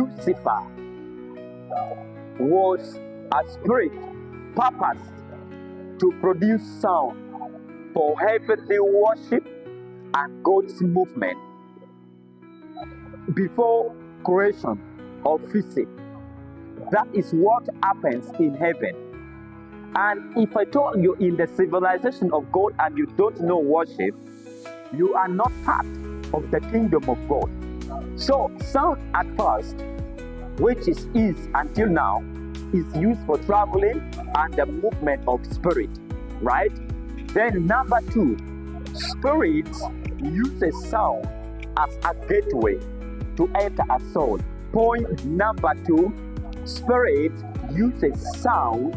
Lucifer was a spirit purposed to produce sound for heavenly worship and God's movement before creation of physics. That is what happens in heaven. And if I told you in the civilization of God and you don't know worship, you are not part of the kingdom of God. So sound at first, which is until now, is used for traveling and the movement of spirit, right? Then number 2, spirits uses sound as a gateway to enter a soul. Point number 2, spirit uses sound